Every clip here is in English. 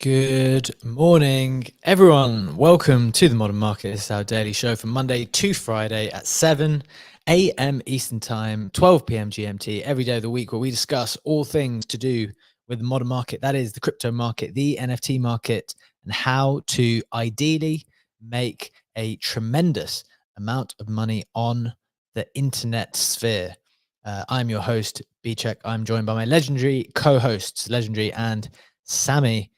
Good morning, everyone. Welcome to the Modern Market. This is our daily show from Monday to Friday at 7 a.m. Eastern Time, 12 p.m. GMT, every day of the week, where we discuss all things to do with the modern market. That is the crypto market, the NFT market, and how to ideally make a tremendous amount of money on the internet sphere. I'm your host, B-Check. I'm joined by my legendary co-hosts, Legendary and Sammy.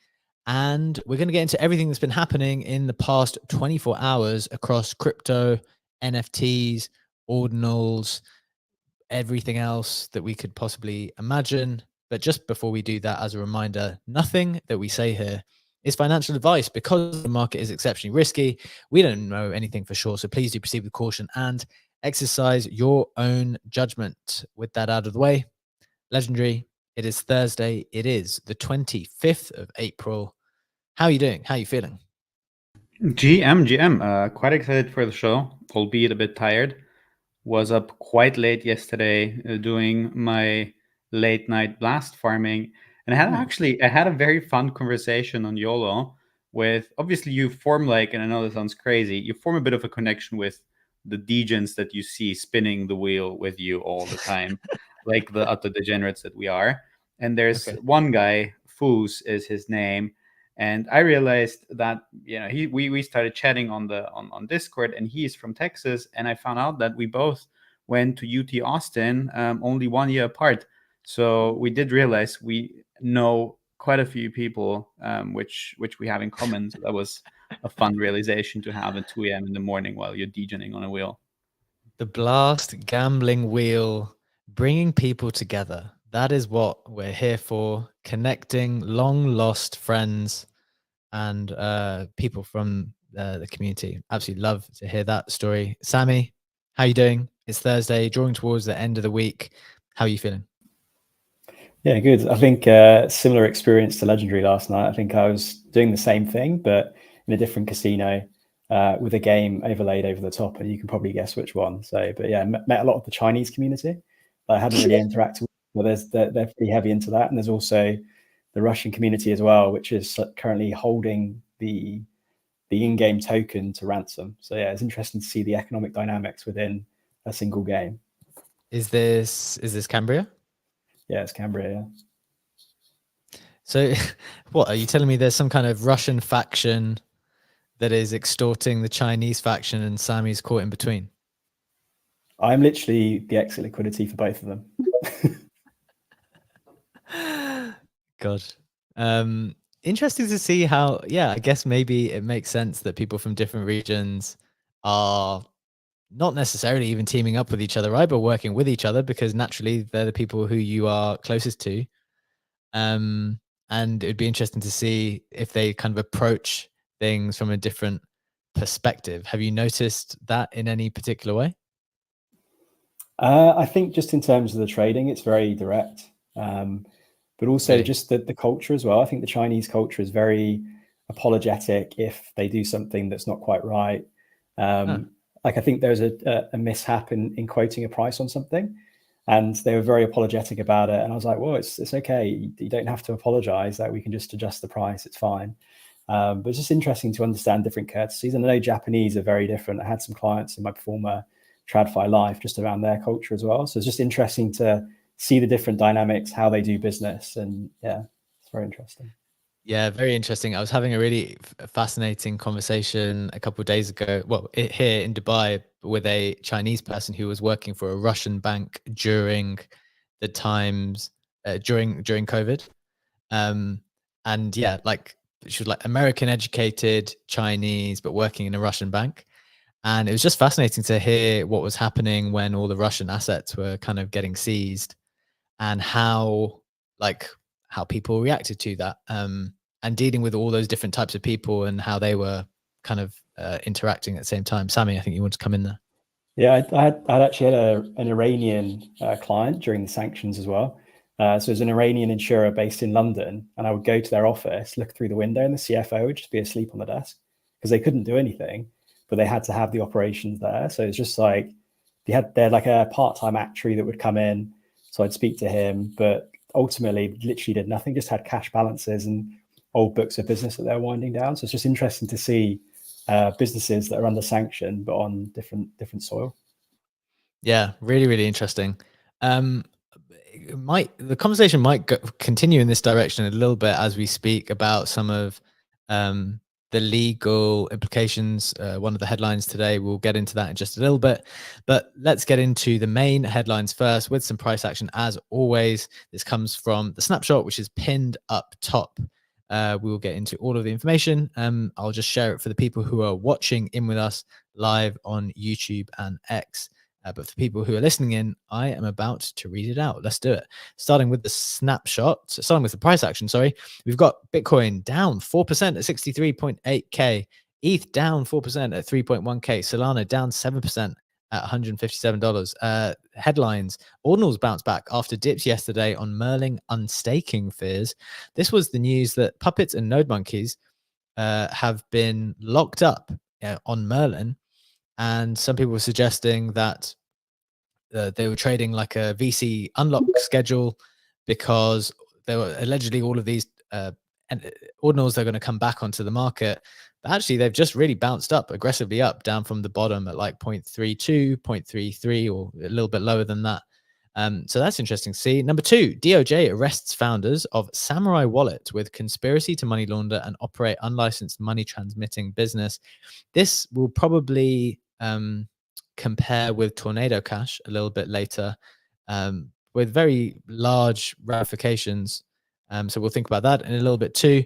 And we're going to get into everything that's been happening in the past 24 hours across crypto, NFTs, ordinals, everything else that we could possibly imagine. But just before we do that, as a reminder, nothing that we say here is financial advice because the market is exceptionally risky. We don't know anything for sure. So please do proceed with caution and exercise your own judgment. With that out of the way, Legendary, it is Thursday. It is the 25th of April. How are you doing? How are you feeling? GM, quite excited for the show, albeit a bit tired. Was up quite late yesterday doing my late night blast farming. And I had a very fun conversation on YOLO with, obviously you form and I know this sounds crazy, you form a bit of a connection with the degens that you see spinning the wheel with you all the time, like the utter degenerates that we are. And there's one guy, Foos is his name. And I realized that we started chatting on Discord, and he is from Texas, and I found out that we both went to UT Austin only 1 year apart. So we did realize we know quite a few people, which we have in common. So that was a fun realization to have at 2 a.m. in the morning while you're degening on a wheel. The blast gambling wheel, bringing people together. That is what we're here for, connecting long lost friends and people from the community. Absolutely love to hear that story. Sammy, how are you doing? It's Thursday, drawing towards the end of the week. How are you feeling? Yeah, good. I think similar experience to Legendary last night. I think I was doing the same thing, but in a different casino with a game overlaid over the top, and you can probably guess which one. So, but yeah, met a lot of the Chinese community that I hadn't really interacted with. Well, they're pretty heavy into that, and there's also the Russian community as well, which is currently holding the in-game token to ransom. So yeah, it's interesting to see the economic dynamics within a single game. Is this Cambria? Yeah, it's Cambria. Yeah. So, what are you telling me? There's some kind of Russian faction that is extorting the Chinese faction, and Sammy's caught in between? I'm literally the exit liquidity for both of them. God. Interesting to see how, I guess maybe it makes sense that people from different regions are not necessarily even teaming up with each other, right? But working with each other, because naturally they're the people who you are closest to. And it'd be interesting to see if they kind of approach things from a different perspective. Have you noticed that in any particular way? I think just in terms of the trading, it's very direct. But also really? Just the culture as well. I think the Chinese culture is very apologetic if they do something that's not quite right. Like I think there's a mishap in quoting a price on something, and they were very apologetic about it. And I was like, well, it's okay. You don't have to apologize. That we can just adjust the price. It's fine. But it's just interesting to understand different courtesies. And I know Japanese are very different. I had some clients in my former TradFi life just around their culture as well. So it's just interesting to see the different dynamics, how they do business. And yeah, it's very interesting. Yeah, very interesting. I was having a really fascinating conversation a couple of days ago, here in Dubai, with a Chinese person who was working for a Russian bank during the times during COVID. And yeah, she was American educated Chinese, but working in a Russian bank. And it was just fascinating to hear what was happening when all the Russian assets were kind of getting seized, and how people reacted to that, and dealing with all those different types of people and how they were kind of interacting at the same time. Sammy, I think you want to come in there. Yeah, I'd actually had an Iranian client during the sanctions as well. So it was an Iranian insurer based in London, and I would go to their office, look through the window, and the CFO would just be asleep on the desk because they couldn't do anything, but they had to have the operations there. So it's just like they're like a part-time actuary that would come in. So I'd speak to him, but ultimately literally did nothing, just had cash balances. And old books of business that they're winding down. So it's just interesting to see businesses that are under sanction but on different soil. Yeah, really, really interesting. The conversation might continue in this direction a little bit as we speak about some of the legal implications. One of the headlines today, we'll get into that in just a little bit, but let's get into the main headlines first with some price action. As always, this comes from the snapshot, which is pinned up top. We will get into all of the information. I'll just share it for the people who are watching in with us live on YouTube and X. But for people who are listening in, I am about to read it out. Let's do it. Starting with the snapshot, starting with the price action, sorry. We've got Bitcoin down 4% at 63.8K, ETH down 4% at 3.1K, Solana down 7% at $157. Headlines, Ordinals bounce back after dips yesterday on Merlin unstaking fears. This was the news that puppets and node monkeys have been locked up on Merlin. And some people were suggesting that they were trading like a VC unlock schedule because there were allegedly all of these ordinals that are going to come back onto the market. But actually, they've just really bounced up, aggressively up, down from the bottom at like 0.32, 0.33, or a little bit lower than that. So that's interesting to see. Number two, DOJ arrests founders of Samurai Wallet with conspiracy to money launder and operate unlicensed money transmitting business. This will probably compare with Tornado Cash a little bit later, with very large ramifications. So we'll think about that in a little bit too.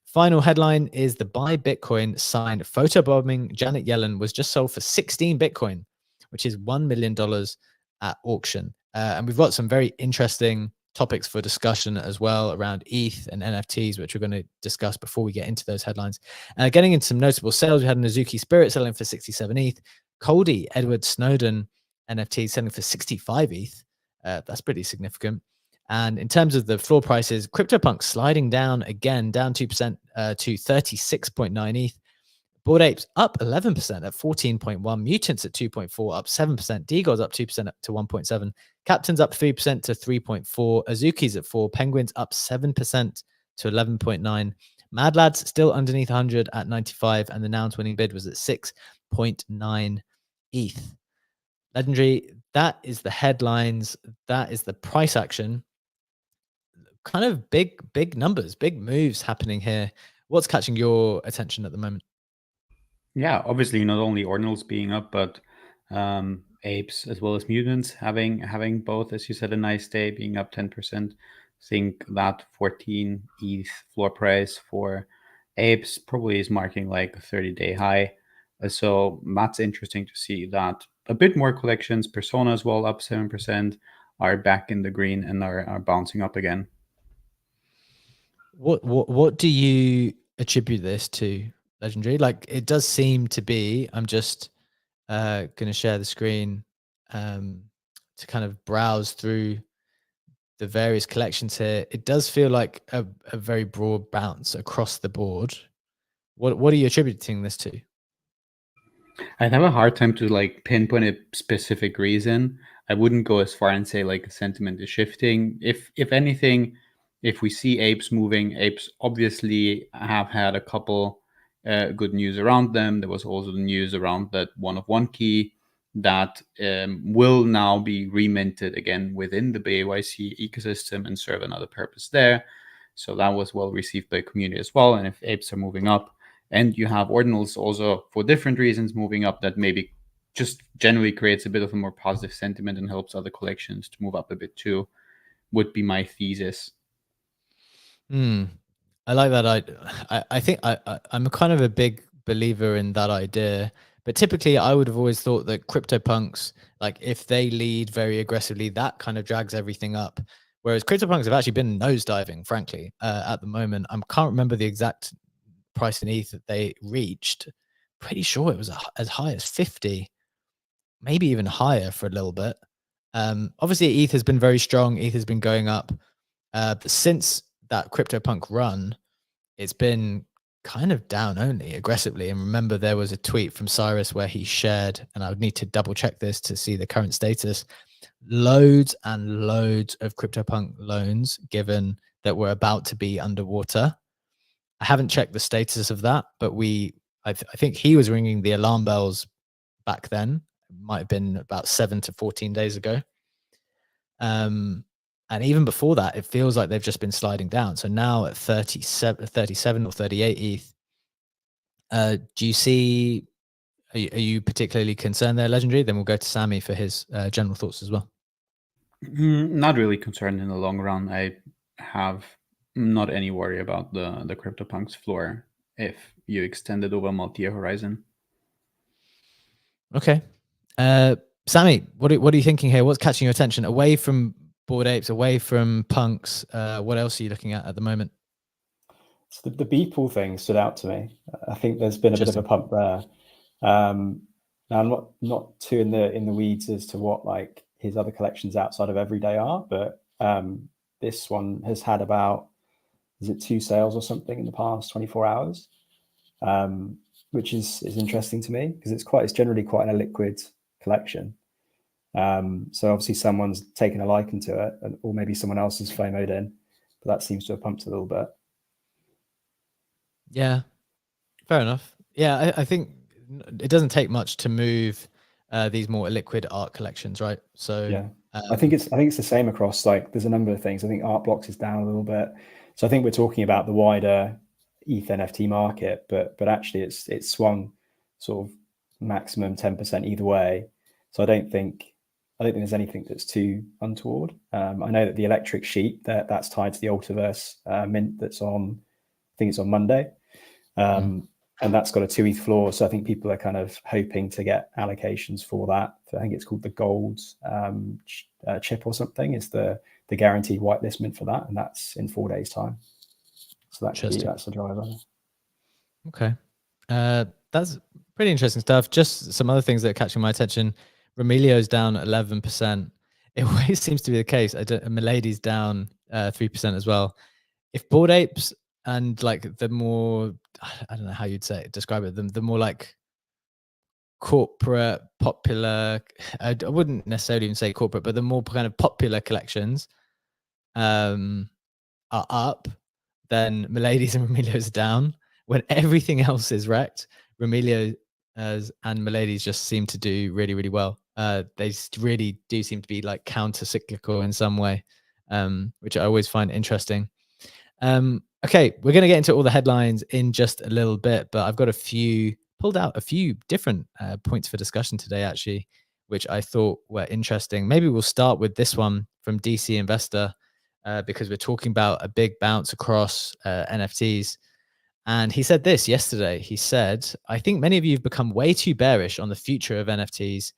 Final headline is the buy Bitcoin signed photobombing Janet Yellen was just sold for 16 Bitcoin, which is $1 million at auction. And we've got some very interesting topics for discussion as well around ETH and NFTs, which we're going to discuss before we get into those headlines. Getting into some notable sales, we had Nazuki Spirit selling for 67 ETH, Coldy Edward Snowden NFT selling for 65 ETH. That's pretty significant. And in terms of the floor prices, CryptoPunk sliding down again, down 2% to 36.9 ETH. Bored Apes up 11% at 14.1. Mutants at 2.4, up 7%. DGOD's up 2% to 1.7. Captain's up 3% to 3.4. Azuki's at 4. Penguins up 7% to 11.9. Mad Lads still underneath 100 at 95. And the Nouns winning bid was at 6.9 ETH. Legendary, that is the headlines. That is the price action. Kind of big numbers, big moves happening here. What's catching your attention at the moment? Yeah, obviously not only ordinals being up, but apes as well as mutants having both, as you said, a nice day, being up 10%. Think that 14 ETH floor price for apes probably is marking like a 30-day high. So that's interesting to see that a bit more collections, Persona as well, up 7%, are back in the green and are bouncing up again. What do you attribute this to, Legendary? Like, it does seem to be, I'm just going to share the screen to kind of browse through the various collections here. It does feel like a very broad bounce across the board. What are you attributing this to? I'd have a hard time to like pinpoint a specific reason. I wouldn't go as far and say like sentiment is shifting. If anything, if we see apes moving, apes obviously have had a couple good news around them. There was also the news around that one of one key that will now be reminted again within the BAYC ecosystem and serve another purpose there. So that was well received by community as well. And if apes are moving up, and you have ordinals also for different reasons moving up, that maybe just generally creates a bit of a more positive sentiment and helps other collections to move up a bit too, would be my thesis. I like that. I think I'm kind of a big believer in that idea. But typically, I would have always thought that CryptoPunks, like if they lead very aggressively, that kind of drags everything up. Whereas CryptoPunks have actually been nosediving, frankly, at the moment. I can't remember the exact price in ETH that they reached. Pretty sure it was as high as 50, maybe even higher for a little bit. Obviously, ETH has been very strong. ETH has been going up. But since that CryptoPunk run, it's been kind of down only aggressively. And remember, there was a tweet from Cyrus where he shared, and I would need to double check this to see the current status, loads and loads of CryptoPunk loans given that were about to be underwater. I haven't checked the status of that, but I think he was ringing the alarm bells back then. It might have been about 7 to 14 days ago. And even before that, it feels like they've just been sliding down. So now at 37 or 38 ETH, do you see, are you particularly concerned there, Legendary? Then we'll go to Sammy for his general thoughts as well. Not really concerned in the long run. I have not any worry about the CryptoPunks floor if you extend it over a multi-year horizon. Okay. Sammy, what are you thinking here? What's catching your attention away from Bored Apes, away from punks? What else are you looking at the moment? So the Beeple thing stood out to me. I think there's been a bit of a pump there. Now I'm not too in the weeds as to what like his other collections outside of Everyday are, but this one has had about, is it 2 sales or something in the past 24 hours, which is interesting to me because it's generally quite an illiquid collection. So obviously someone's taken a liking to it, or maybe someone else has FOMO'd in, but that seems to have pumped a little bit. Yeah, fair enough. Yeah, I think it doesn't take much to move these more illiquid art collections, right? So yeah, I think it's the same across, like there's a number of things. I think Art Blocks is down a little bit, so I think we're talking about the wider ETH NFT market, but actually it's swung sort of maximum 10% either way. So I don't think there's anything that's too untoward. I know that the electric sheet that's tied to the Ultiverse mint that's on, I think it's on Monday. And that's got a 2 ETH floor. So I think people are kind of hoping to get allocations for that. I think it's called the gold chip or something. It's the guaranteed whitelist mint for that. And that's in 4 days time. So that's the driver. Okay. That's pretty interesting stuff. Just some other things that are catching my attention. Remilio's down 11%. It always seems to be the case. Milady's down 3% as well. If Bored Apes and like the more, I don't know how you'd describe it, the more like corporate, popular, I wouldn't necessarily even say corporate, but the more kind of popular collections are up, then Milady's and Remilio's down. When everything else is wrecked, Remilio and Milady's just seem to do really, really well. They really do seem to be like counter-cyclical in some way, which I always find interesting. Okay, we're going to get into all the headlines in just a little bit, but I've got pulled out a few different points for discussion today, actually, which I thought were interesting. Maybe we'll start with this one from DC Investor, because we're talking about a big bounce across NFTs. And he said this yesterday. He said, I think many of you have become way too bearish on the future of NFTs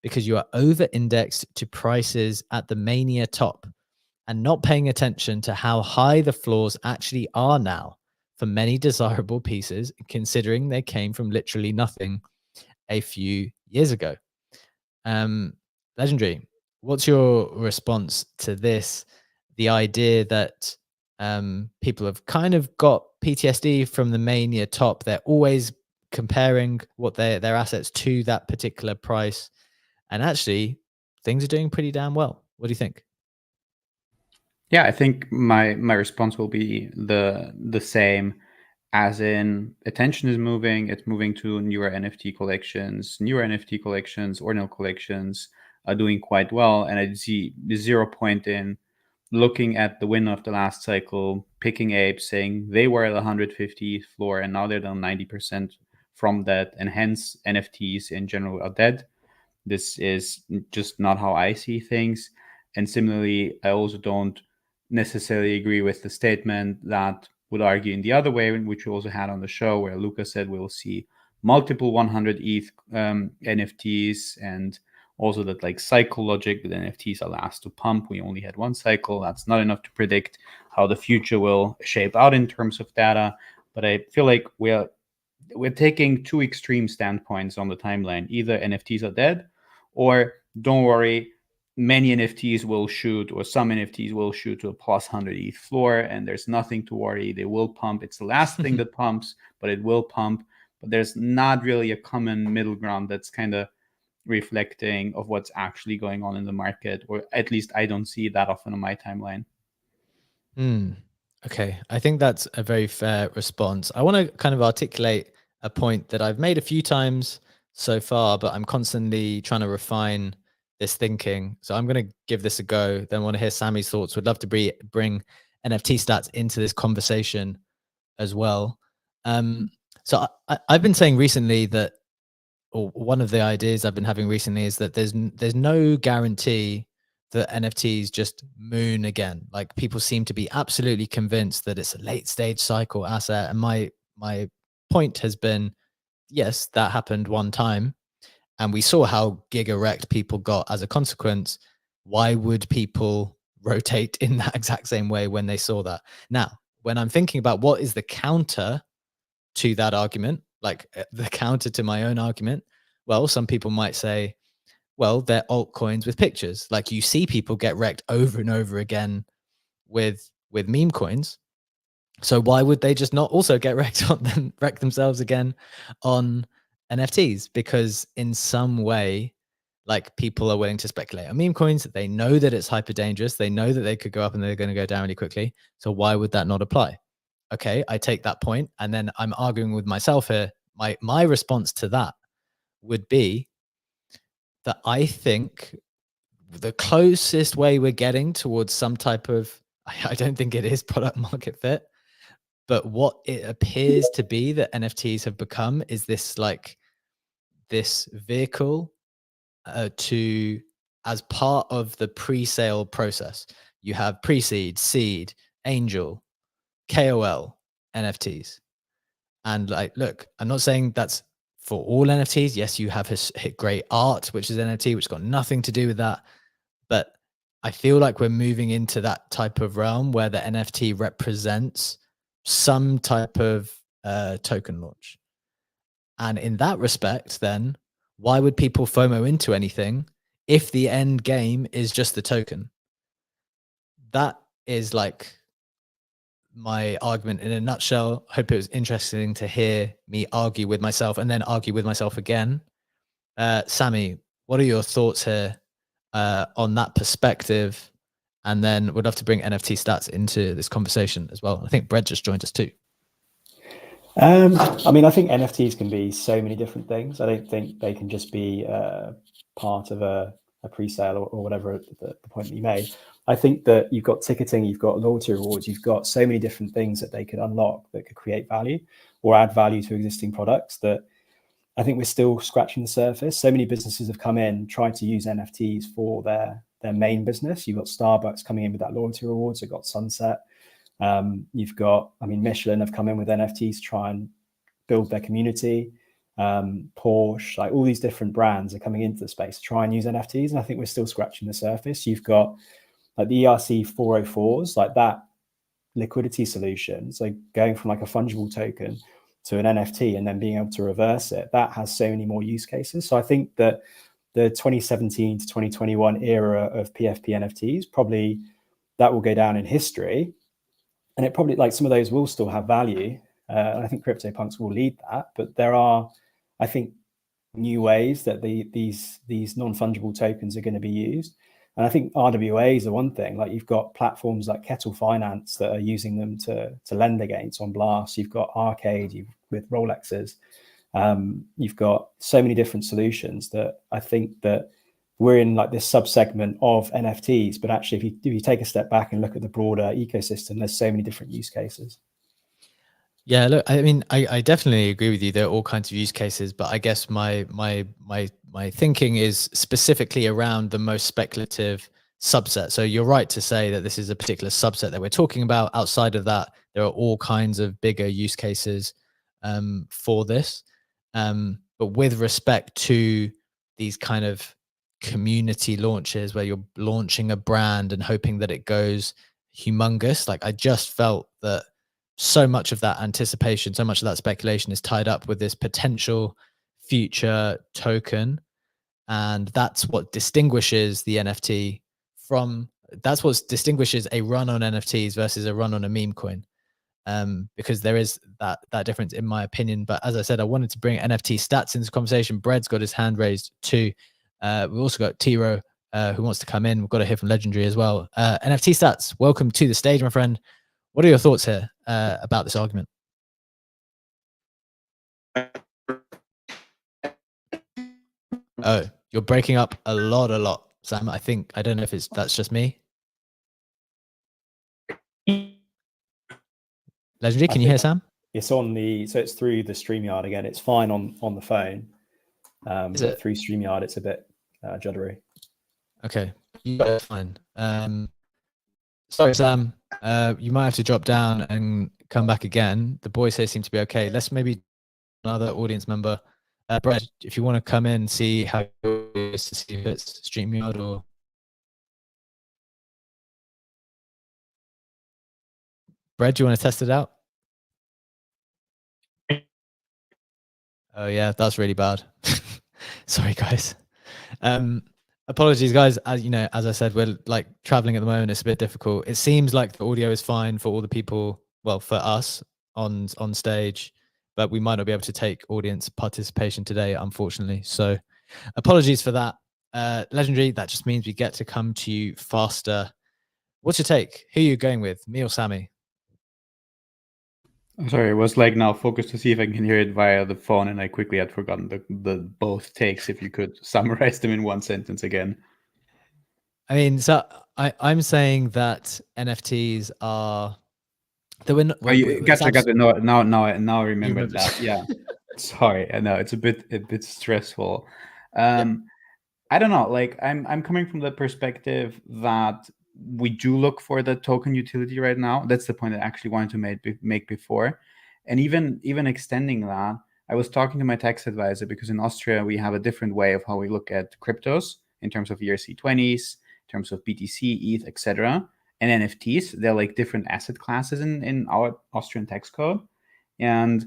because you are over-indexed to prices at the mania top and not paying attention to how high the floors actually are now for many desirable pieces, considering they came from literally nothing a few years ago. Legendary, what's your response to this? The idea that people have kind of got PTSD from the mania top. They're always comparing what their assets to that particular price. And actually, things are doing pretty damn well. What do you think? Yeah, I think my response will be the same, as in attention is moving. It's moving to newer NFT collections. Newer NFT collections, ordinal collections are doing quite well, and I see zero point in looking at the winner of the last cycle, picking apes, saying they were at 150 floor and now they're down 90% from that, and hence NFTs in general are dead. This is just not how I see things. And similarly, I also don't necessarily agree with the statement that would argue in the other way, which we also had on the show, where Luca said we'll see multiple 100 ETH NFTs, and also that like cycle logic, that NFTs are last to pump. We only had one cycle. That's not enough to predict how the future will shape out in terms of data. But I feel like we're taking two extreme standpoints on the timeline. Either NFTs are dead, or don't worry, many NFTs will shoot, or some NFTs will shoot to a plus 100 ETH floor, and there's nothing to worry. They will pump. It's the last thing that pumps, but it will pump. But there's not really a common middle ground that's kind of reflecting of what's actually going on in the market, or at least I don't see that often on my timeline. Okay, I think that's a very fair response. I want to kind of articulate a point that I've made a few times so far, but I'm constantly trying to refine this thinking. So I'm going to give this a go. Then want to hear Sammy's thoughts. Would love to bring NFT stats into this conversation as well. So I've been saying recently that, or one of the ideas I've been having recently is that there's no guarantee that NFTs just moon again. Like people seem to be absolutely convinced that it's a late stage cycle asset. And my point has been, yes, that happened one time, and we saw how giga wrecked people got as a consequence. Why would people rotate in that exact same way when they saw that? Now, when I'm thinking about what is the counter to that argument, like the counter to my own argument, well, some people might say, well, they're altcoins with pictures. Like you see people get wrecked over and over again with meme coins. So why would they just not also get wrecked on them, wreck themselves again on NFTs? Because in some way, like people are willing to speculate on meme coins. They know that it's hyper dangerous. They know that they could go up and they're going to go down really quickly. So why would that not apply? Okay, I take that point, and then I'm arguing with myself here. My response to that would be that I think the closest way we're getting towards some type of, I don't think it is product market fit, but what it appears to be that NFTs have become is this like this vehicle to, as part of the pre-sale process, you have pre-seed, seed, angel, KOL, NFTs. And like, look, I'm not saying that's for all NFTs. Yes, you have hit great art, which is NFT, which got nothing to do with that. But I feel like we're moving into that type of realm where the NFT represents some type of token launch. And in that respect, then why would people FOMO into anything if the end game is just the token? That is like my argument in a nutshell. Hope it was interesting to hear me argue with myself and then argue with myself again. Sammy, what are your thoughts here on that perspective? And then would love to bring NFT stats into this conversation as well. I think Brett just joined us too. I mean, I think NFTs can be so many different things. I don't think they can just be part of a pre-sale or whatever the point that you made. I think that you've got ticketing, you've got loyalty rewards, you've got so many different things that they could unlock that could create value or add value to existing products that I think we're still scratching the surface. So many businesses have come in, tried to use NFTs for their main business. You've got Starbucks coming in with that loyalty rewards. You've got Sunset. You've got, I mean, Michelin have come in with NFTs to try and build their community. Porsche, like all these different brands are coming into the space to try and use NFTs. And I think we're still scratching the surface. You've got like the ERC 404s, like that liquidity solution. So going from like a fungible token to an NFT and then being able to reverse it, that has so many more use cases. So I think that the 2017 to 2021 era of PFP NFTs, probably that will go down in history. And it probably, like some of those will still have value. I think CryptoPunks will lead that. But there are, I think, new ways that these non-fungible tokens are going to be used. And I think RWAs are one thing. Like you've got platforms like Kettle Finance that are using them to lend against on Blast. You've got Arcade with Rolexes. You've got so many different solutions that I think that we're in like this subsegment of NFTs. But actually, if you take a step back and look at the broader ecosystem, there's so many different use cases. Yeah, look, I mean, I definitely agree with you. There are all kinds of use cases, but I guess my thinking is specifically around the most speculative subset. So you're right to say that this is a particular subset that we're talking about. Outside of that, there are all kinds of bigger use cases for this. But with respect to these kind of community launches where you're launching a brand and hoping that it goes humongous, like I just felt that so much of that anticipation, so much of that speculation is tied up with this potential future token. And that's what distinguishes the NFT from, that's what distinguishes a run on NFTs versus a run on a meme coin. Because there is that difference in my opinion. But as I said, I wanted to bring NFT stats into this conversation. Bread's got his hand raised too. We've also got Tiro who wants to come in. We've got to hear from Legendary as well. NFT stats, welcome to the stage, my friend. What are your thoughts here about this argument? Oh, you're breaking up a lot, Sam. I don't know if that's just me. Legendary, can you hear Sam? It's on so it's through the StreamYard again. It's fine on the phone. But through StreamYard, it's a bit juddery. Okay, fine. Sorry, Sam. You might have to drop down and come back again. The boys here seem to be okay. Let's maybe another audience member. Brett, if you want to come in and see how it is to see if it's StreamYard or. Brett, do you want to test it out? Oh yeah, that's really bad. Sorry, guys. Apologies, guys. As I said, we're like traveling at the moment. It's a bit difficult. It seems like the audio is fine for all the people. Well, for us on stage, but we might not be able to take audience participation today, unfortunately. So, apologies for that. Legendary. That just means we get to come to you faster. What's your take? Who are you going with, me or Sammy? Sorry, it was like now focused to see if I can hear it via the phone, and I quickly had forgotten the both takes. If you could summarize them in one sentence again. I mean, so I'm saying that NFTs are Gotcha. No, now I remember that. Yeah, sorry. I know it's a bit stressful. I don't know. Like I'm coming from the perspective that we do look for the token utility right now. That's the point I actually wanted to make before, and even extending that. I was talking to my tax advisor because in Austria we have a different way of how we look at cryptos in terms of ERC20s, in terms of BTC, ETH, etc. And NFTs. They're like different asset classes in our Austrian tax code, and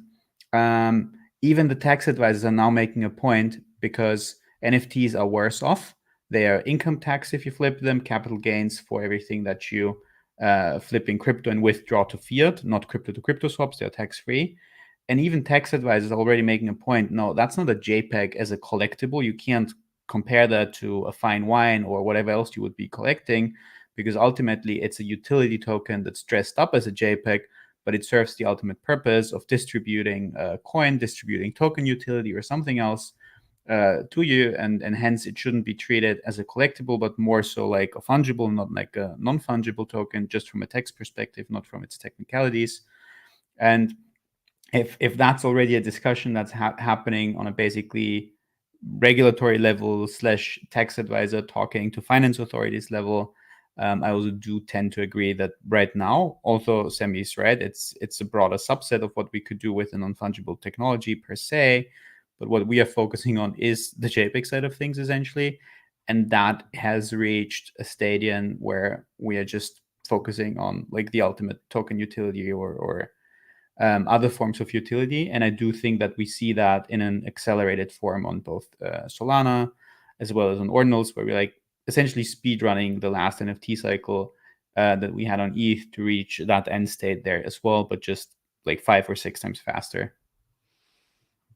even the tax advisors are now making a point because NFTs are worse off. They are income tax if you flip them, capital gains for everything that you flip in crypto and withdraw to fiat, not crypto to crypto swaps. They're tax free. And even tax advisors are already making a point. No, that's not a JPEG as a collectible. You can't compare that to a fine wine or whatever else you would be collecting, because ultimately it's a utility token that's dressed up as a JPEG, but it serves the ultimate purpose of distributing a coin, distributing token utility or something else to you, and hence it shouldn't be treated as a collectible, but more so like a fungible, not like a non-fungible token, just from a tax perspective, not from its technicalities. And if that's already a discussion that's happening on a basically regulatory level / tax advisor talking to finance authorities level, I also do tend to agree that right now, although Sammy's right, it's a broader subset of what we could do with a non-fungible technology per se. But what we are focusing on is the JPEG side of things, essentially. And that has reached a stadium where we are just focusing on like the ultimate token utility or other forms of utility. And I do think that we see that in an accelerated form on both Solana as well as on Ordinals, where we're like essentially speed running the last NFT cycle that we had on ETH to reach that end state there as well, but just like 5 or 6 times faster.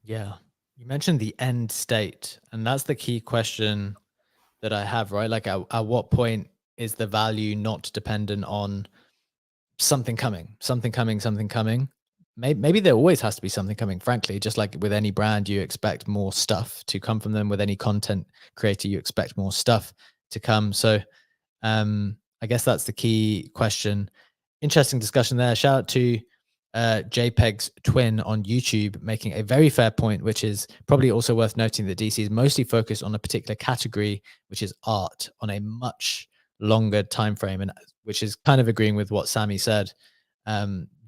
Yeah. You mentioned the end state, and that's the key question that I have, right? Like at what point is the value not dependent on something coming? Maybe there always has to be something coming, frankly. Just like with any brand, you expect more stuff to come from them. With any content creator, you expect more stuff to come. So I guess that's the key question. Interesting discussion there. Shout out to JPEG's twin on YouTube, making a very fair point, which is probably also worth noting that DC is mostly focused on a particular category, which is art, on a much longer time frame, and which is kind of agreeing with what Sammy said.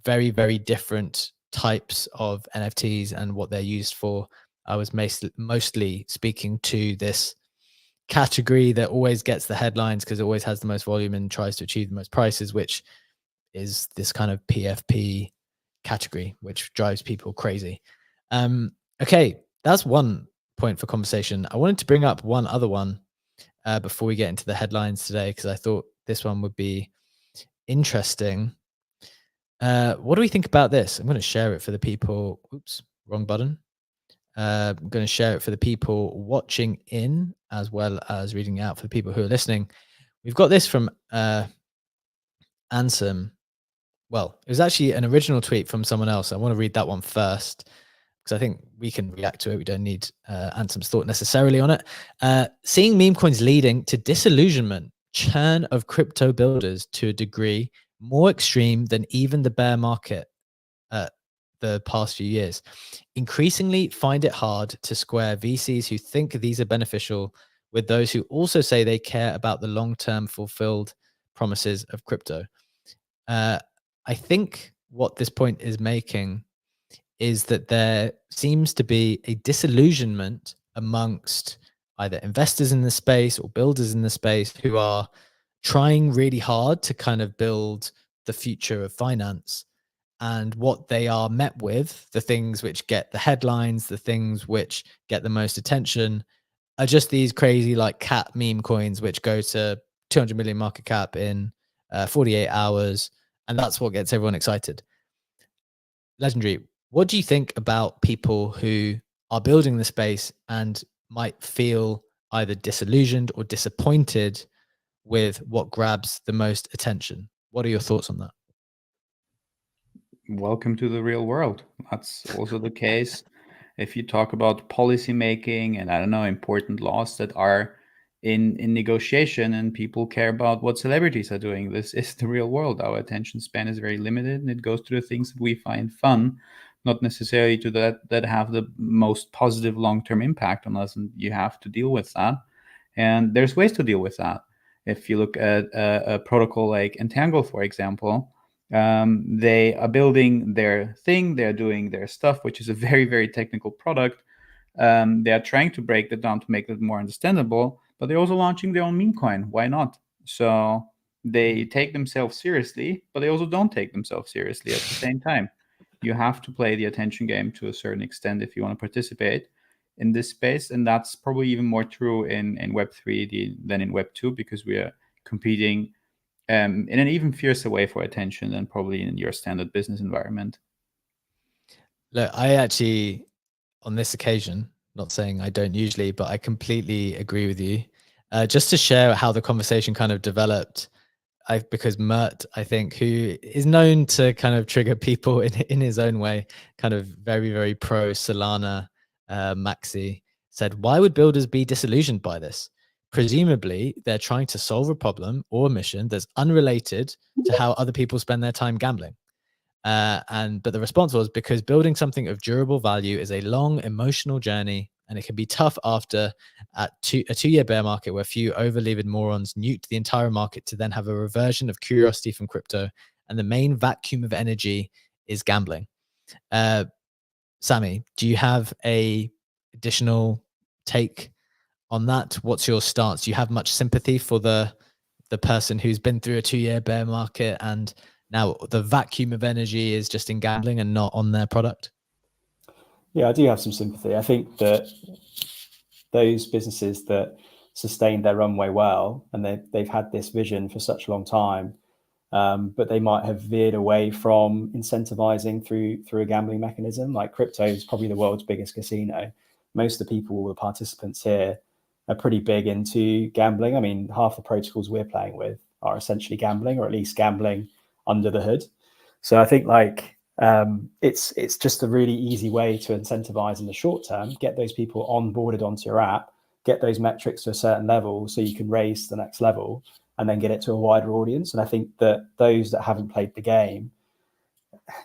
Very, very different types of NFTs and what they're used for. I was mostly speaking to this category that always gets the headlines because it always has the most volume and tries to achieve the most prices, which is this kind of PFP category, which drives people crazy. Okay, that's one point for conversation. I wanted to bring up one other one before we get into the headlines today, because I thought this one would be interesting. What do we think about this? I'm going to share it for the people. Oops, wrong button. I'm going to share it for the people watching in, as well as reading out for the people who are listening. We've got this from Ansem, well, it was actually an original tweet from someone else. I want to read that one first, because I think we can react to it. We don't need Ansem's thought necessarily on it. Seeing meme coins leading to disillusionment, churn of crypto builders to a degree more extreme than even the bear market the past few years. Increasingly find it hard to square VCs who think these are beneficial with those who also say they care about the long-term fulfilled promises of crypto. I think what this point is making is that there seems to be a disillusionment amongst either investors in the space or builders in the space who are trying really hard to kind of build the future of finance. And what they are met with, the things which get the headlines, the things which get the most attention, are just these crazy like cat meme coins, which go to 200 million market cap in 48 hours. And that's what gets everyone excited. Legendary, what do you think about people who are building the space and might feel either disillusioned or disappointed with what grabs the most attention? What are your thoughts on that? Welcome to the real world. That's also the case if you talk about policy making and, I don't know, important laws that are in negotiation, and people care about what celebrities are doing. This is the real world. Our attention span is very limited, and it goes to the things that we find fun, not necessarily to that have the most positive long-term impact on us, and you have to deal with that. And there's ways to deal with that. If you look at a protocol like Entangle, for example, they are building their thing, they're doing their stuff, which is a very, very technical product. They are trying to break that down to make it more understandable, but they're also launching their own meme coin. Why not? So they take themselves seriously, but they also don't take themselves seriously at the same time. You have to play the attention game to a certain extent if you want to participate in this space. And that's probably even more true in Web3 than in Web2, because we are competing in an even fiercer way for attention than probably in your standard business environment. Look, I actually, on this occasion, not saying I don't usually, but I completely agree with you. Just to share how the conversation kind of developed, because Mert, I think, who is known to kind of trigger people in his own way, kind of very, very pro Solana maxi, said, why would builders be disillusioned by this? Presumably, they're trying to solve a problem or a mission that's unrelated to how other people spend their time gambling. But the response was, because building something of durable value is a long emotional journey, and it can be tough after a two-year bear market where few over-levered morons nuked the entire market to then have a reversion of curiosity from crypto, and the main vacuum of energy is gambling. Sammy, do you have a additional take on that? What's your stance? Do you have much sympathy for the person who's been through a 2-year bear market and now the vacuum of energy is just in gambling and not on their product? Yeah, I do have some sympathy. I think that those businesses that sustained their runway well, and they've had this vision for such a long time, but they might have veered away from incentivizing through a gambling mechanism. Like, crypto is probably the world's biggest casino. Most of the people, the participants here, are pretty big into gambling. I mean, half the protocols we're playing with are essentially gambling, or at least gambling under the hood. So I think it's just a really easy way to incentivize in the short term, get those people onboarded onto your app, get those metrics to a certain level so you can raise to the next level, and then get it to a wider audience. And I think that those that haven't played the game,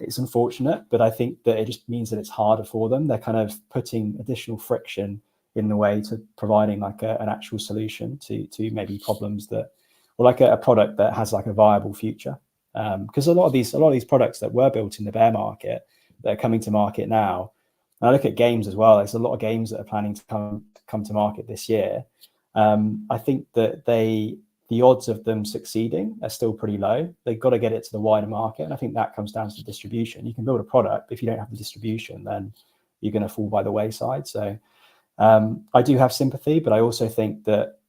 it's unfortunate, but I think that it just means that it's harder for them. They're kind of putting additional friction in the way to providing like an actual solution to maybe problems that, or like a product that has like a viable future. Because a lot of these products that were built in the bear market that are coming to market now, and I look at games as well. There's a lot of games that are planning to come to market this year. I think that the odds of them succeeding are still pretty low. They've got to get it to the wider market, and I think that comes down to distribution. You can build a product, but if you don't have the distribution, then you're going to fall by the wayside. So I do have sympathy, but I also think that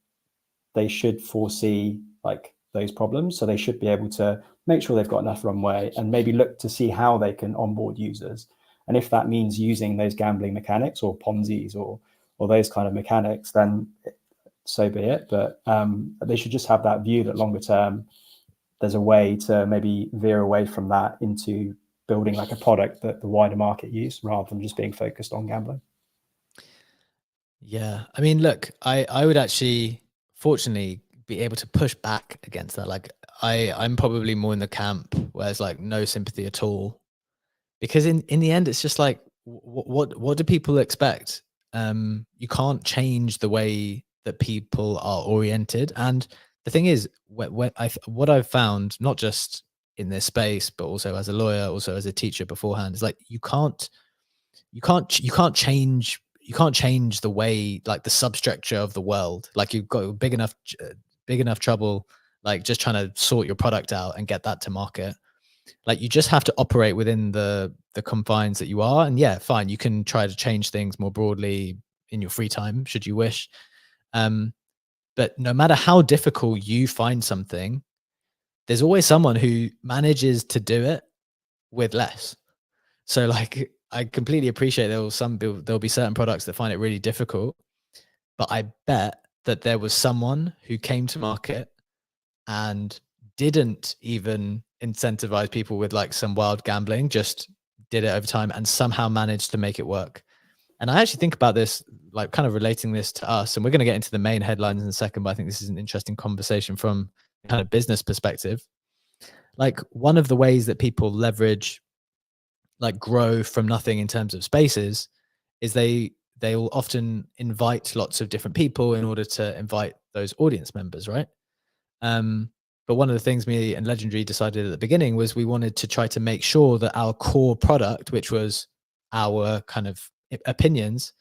they should foresee like those problems. So they should be able to make sure they've got enough runway and maybe look to see how they can onboard users. And if that means using those gambling mechanics or Ponzi's or those kind of mechanics, then so be it. But they should just have that view that longer term, there's a way to maybe veer away from that into building like a product that the wider market use rather than just being focused on gambling. Yeah, I mean, look, I would actually, fortunately, be able to push back against that. Like, I'm probably more in the camp where it's like no sympathy at all, because in the end, it's just like, what do people expect? You can't change the way that people are oriented, and the thing is, what I've found, not just in this space, but also as a lawyer, also as a teacher beforehand, is like you can't change the way, like, the substructure of the world. Like, you've got big enough trouble, like, just trying to sort your product out and get that to market. Like, you just have to operate within the confines that you are. And yeah, fine, you can try to change things more broadly in your free time should you wish. But no matter how difficult you find something, there's always someone who manages to do it with less. So, like, I completely appreciate there'll be certain products that find it really difficult, but I bet that there was someone who came to market and didn't even incentivize people with like some wild gambling, just did it over time and somehow managed to make it work. And I actually think about this, like, kind of relating this to us, and we're going to get into the main headlines in a second, but I think this is an interesting conversation from kind of business perspective. Like, one of the ways that people leverage, like, grow from nothing in terms of spaces, is they'll often invite lots of different people in order to invite those audience members, right? But one of the things me and Legendary decided at the beginning was we wanted to try to make sure that our core product, which was our kind of opinions,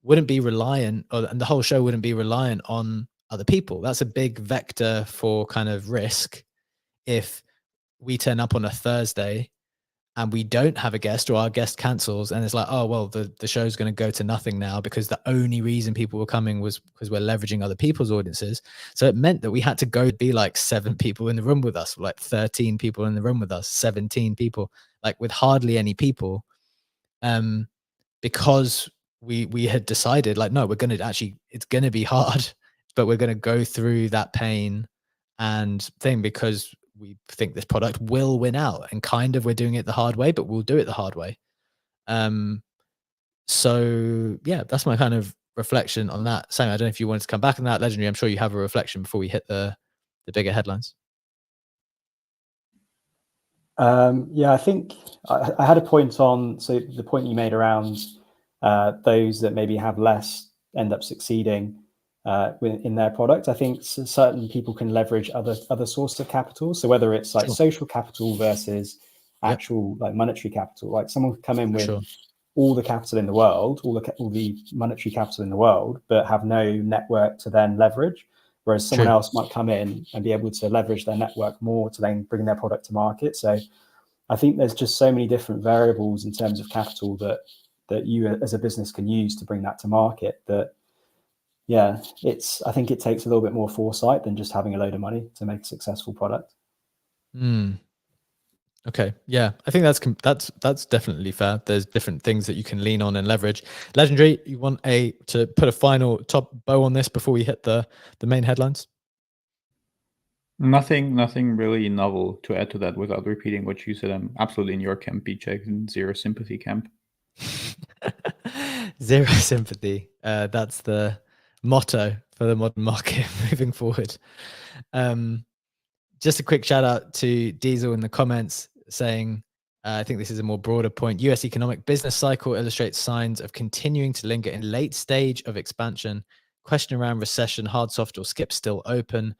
wouldn't be reliant, and the whole show wouldn't be reliant on other people. That's a big vector for kind of risk. If we turn up on a Thursday and we don't have a guest, or our guest cancels, and it's like, oh, well, the show's going to go to nothing now because the only reason people were coming was because we're leveraging other people's audiences. So it meant that we had to go be like 7 people in the room with us, like 13 people in the room with us, 17 people, like with hardly any people. Because we had decided, like, no, we're going to actually, it's going to be hard, but we're going to go through that pain and thing because we think this product will win out, and kind of we're doing it the hard way, but we'll do it the hard way. So yeah, that's my kind of reflection on that. Sam, I don't know if you wanted to come back on that. Legendary, I'm sure you have a reflection before we hit the bigger headlines. Yeah, I think I had a point on, so the point you made around those that maybe have less end up succeeding in their product. I think certain people can leverage other sources of capital. So whether it's like social capital versus actual like monetary capital, like someone could come in with all the capital in the world, all the monetary capital in the world, but have no network to then leverage. Whereas someone else might come in and be able to leverage their network more to then bring their product to market. So I think there's just so many different variables in terms of capital that you as a business can use to bring that to market, that yeah, I think it takes a little bit more foresight than just having a load of money to make a successful product. Okay, yeah, I think that's definitely fair. There's different things that you can lean on and leverage. Legendary, you want to put a final top bow on this before we hit the main headlines? Nothing really novel to add to that without repeating what you said. I'm absolutely in your camp, BJ, in zero sympathy camp. Zero sympathy. That's the motto for the modern market moving forward. Just a quick shout out to Diesel in the comments saying, I think this is a more broader point. US economic business cycle illustrates signs of continuing to linger in late stage of expansion. Question around recession, hard, soft, or skip still open.